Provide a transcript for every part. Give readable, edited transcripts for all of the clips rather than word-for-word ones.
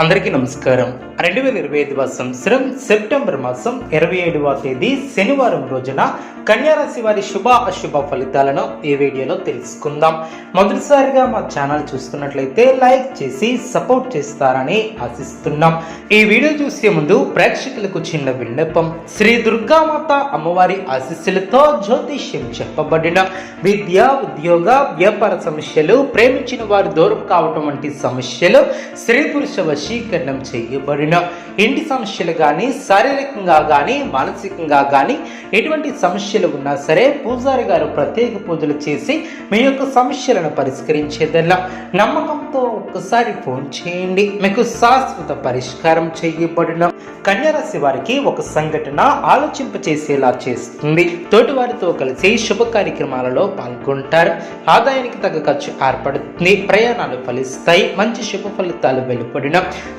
అందరికీ నమస్కారం. 2025వ సంవత్సరం సెప్టెంబర్ మాసం 27వ తేదీ శనివారం రోజున కన్యారాశి వారి శుభ అశుభ ఫలితాలను ఈ వీడియోలో తెలుసుకుందాం. మొదటిసారిగా మా ఛానల్ చూస్తున్నట్లయితే లైక్ చేసి సపోర్ట్ చేస్తారని ఆశిస్తున్నాం. ఈ వీడియో చూసే ముందు ప్రేక్షకులకు చిన్న విన్నపం. శ్రీ దుర్గామాత అమ్మవారి ఆశీస్సులతో జ్యోతిష్యం చెప్పబడిన విద్య, ఉద్యోగ, వ్యాపార సమస్యలు, ప్రేమించిన వారు దూరం కావటం వంటి సమస్యలు, స్త్రీ పురుష వశీకరణం చేయబడిన ఇంటి సమస్యలు కానీ, శారీరకంగా కానీ, మానసికంగా కానీ ఎటువంటి సమస్యలు ఉన్నా సరే పూజారి గారు ప్రత్యేక పూజలు చేసి మీ యొక్క సమస్యలను పరిష్కరించేదల్లా నమ్మకంతో ఒక్కసారి ఫోన్ చేయండి. మీకు శాశ్వత పరిష్కారం చేయబడిన కన్యారాశి వారికి ఒక సంఘటన ఆలోచింపచేసేలా చేస్తుంది. తోటివారితో కలిసి శుభ కార్యక్రమాలలో పాల్గొంటారు. ఆదాయానికి తగ్గ ఖర్చు ఏర్పడుతుంది. ప్రయాణాలు ఫలిస్తాయి. మంచి శుభ ఫలితాలు వెలువడిన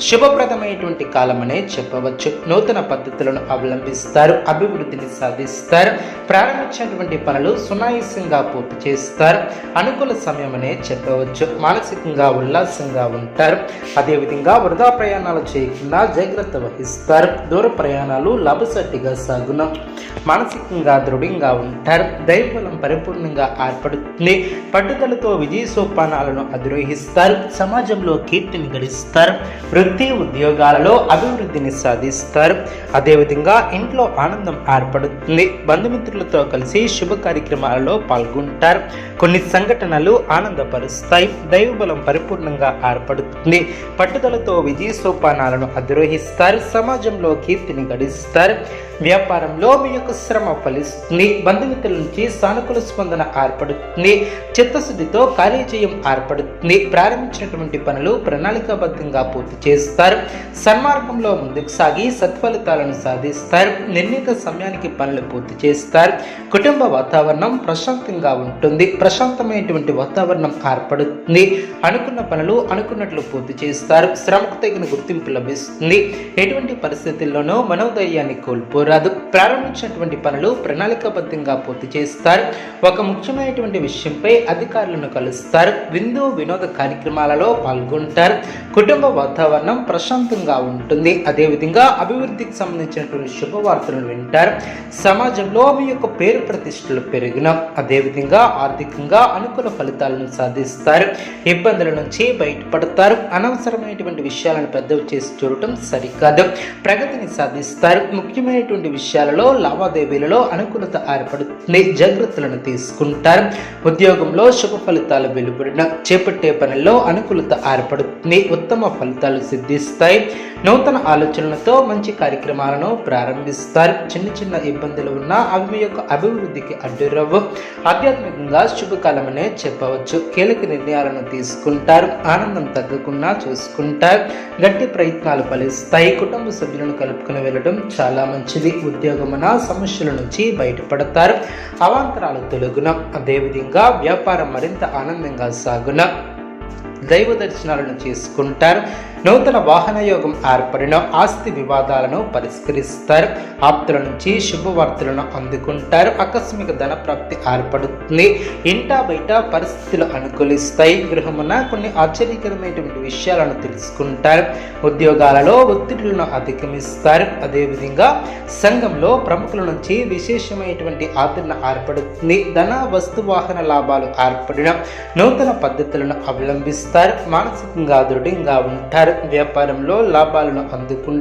శుభప్రదమైనటువంటి కాలం అనే చెప్పవచ్చు. నూతన పద్ధతులను అవలంబిస్తారు. అభివృద్ధిని సాధిస్తారు. ప్రారంభించినటువంటి పనులు సునాయాసంగా పూర్తి చేస్తారు. అనుకూల సమయం అనే చెప్పవచ్చు. మానసికంగా ఉల్లాసంగా ఉంటారు. అదేవిధంగా వృధా ప్రయాణాలు చేయకుండా జాగ్రత్త వహిస్తారు. దూర ప్రయాణాలు లాభసాటిగా సాగును. మానసికంగా దృఢంగా ఉంటారు. దైవబలం పరిపూర్ణంగా ఏర్పడుతుంది. పట్టుదలతో విజయ సోపానాలను అధిరోహిస్తారు. సమాజంలో కీర్తిని గడిస్తారు. వృత్తి, ఉద్యోగాలలో అభివృద్ధిని సాధిస్తారు. అదేవిధంగా ఇంట్లో ఆనందం ఏర్పడుతుంది. బంధుమిత్రులతో కలిసి శుభ కార్యక్రమాలలో పాల్గొంటారు. కొన్ని సంఘటనలు ఆనందపరుస్తాయి. దైవబలం పరిపూర్ణంగా ఏర్పడుతుంది. పట్టుదలతో విజయ సోపానాలను అధిరోహిస్తారు. సమాజంలో కీర్తిని గడిస్తారు. వ్యాపారంలో మీ యొక్క శ్రమ ఫలిస్తుంది. బంధుమిత్రుల నుంచి సానుకూల స్పందన ఏర్పడుతుంది. చిత్తశుద్ధితో కార్యజయం ఏర్పడుతుంది. ప్రారంభించినటువంటి పనులు ప్రణాళికాబద్ధంగా పూర్తి చేస్తారు. సన్మార్గంలో ముందుకు సాగి సత్ఫలితాలను సాధిస్తారు. నిర్ణీత సమయానికి పనులు పూర్తి చేస్తారు. కుటుంబ వాతావరణం ప్రశాంతంగా ఉంటుంది. ప్రశాంతమైనటువంటి వాతావరణం ఏర్పడుతుంది. అనుకున్న పనులు అనుకున్నట్లు పూర్తి చేస్తారు. శ్రమకు తగిన గుర్తింపు లభిస్తుంది. ఎటువంటి పరిస్థితుల్లోనూ మనోధైర్యాన్ని కోల్పోరాదు. ప్రారంభించినటువంటి పనులు ప్రణాళికాబద్ధంగా పూర్తి చేస్తారు. ఒక ముఖ్యమైనటువంటి విషయంపై అధికారులను కలుస్తారు. విందు వినోద కార్యక్రమాలలో పాల్గొంటారు. కుటుంబ వాతావరణం ప్రశాంతంగా ఉంటుంది. అదేవిధంగా అభివృద్ధికి సంబంధించినటువంటి శుభవార్తలను వింటారు. సమాజంలో మీ యొక్క పేరు ప్రతిష్టలు పెరిగిన అదేవిధంగా ఆర్థికంగా అనుకూల ఫలితాలను సాధిస్తారు. ఇబ్బందుల నుంచి బయటపడతారు. అనవసరమైనటువంటి విషయాలను పెద్దవి చేసి చూడటం సరికాదు. ప్రగతిని సాధిస్తారు. ముఖ్యమైనటువంటి విషయాలలో లావాదేవీలలో అనుకూలత ఏర్పడుతుంది. జాగ్రత్తలను తీసుకుంటారు. ఉద్యోగంలో శుభ ఫలితాలు వెలువడిన చేపట్టే పనుల్లో అనుకూలత ఏర్పడుతుంది. ఉత్తమ ఫలితాలు సిద్ధిస్తాయి. నూతన ఆలోచనలతో మంచి కార్యక్రమాలను ప్రారంభిస్తారు. చిన్న చిన్న ఇబ్బందులు ఉన్నా అవి మీ యొక్క అభివృద్ధికి అడ్డురవ్వు. ఆధ్యాత్మికంగా శుభకాలమనే చెప్పవచ్చు. కీలక నిర్ణయాలను తీసుకుంటారు. ఆనందం తగ్గకుండా చూసుకుంటారు. గట్టి ప్రయత్నాలు ఫలిస్తాయి. కుటుంబ సభ్యులను కలుపుకుని వెళ్ళడం చాలా మంచిది. ఉద్యోగమున సమస్యల నుంచి బయటపడతారు. అవాంతరాలు తొలగున అదేవిధంగా వ్యాపారం మరింత ఆనందంగా సాగున దైవ దర్శనాలను చేసుకుంటారు. నూతన వాహన యోగం ఏర్పడిన ఆస్తి వివాదాలను పరిష్కరిస్తారు. ఆప్తుల నుంచి శుభవార్తలను అందుకుంటారు. ఆకస్మిక ధన ప్రాప్తి ఏర్పడుతుంది. ఇంటా బయట పరిస్థితులు అనుకూలిస్తాయి. గృహమున కొన్ని ఆశ్చర్యకరమైనటువంటి విషయాలను తెలుసుకుంటారు. ఉద్యోగాలలో ఒత్తిడులను అధిగమిస్తారు. అదేవిధంగా సంఘంలో ప్రముఖుల నుంచి విశేషమైనటువంటి ఆదరణ ఏర్పడుతుంది. ధన వస్తు వాహన లాభాలు ఏర్పడిన నూతన పద్ధతులను అవలంబిస్తారు. మానసికంగా దృఢంగా ఉంటారు. వ్యాపారంలో లాభాలను అందుకుంటారు.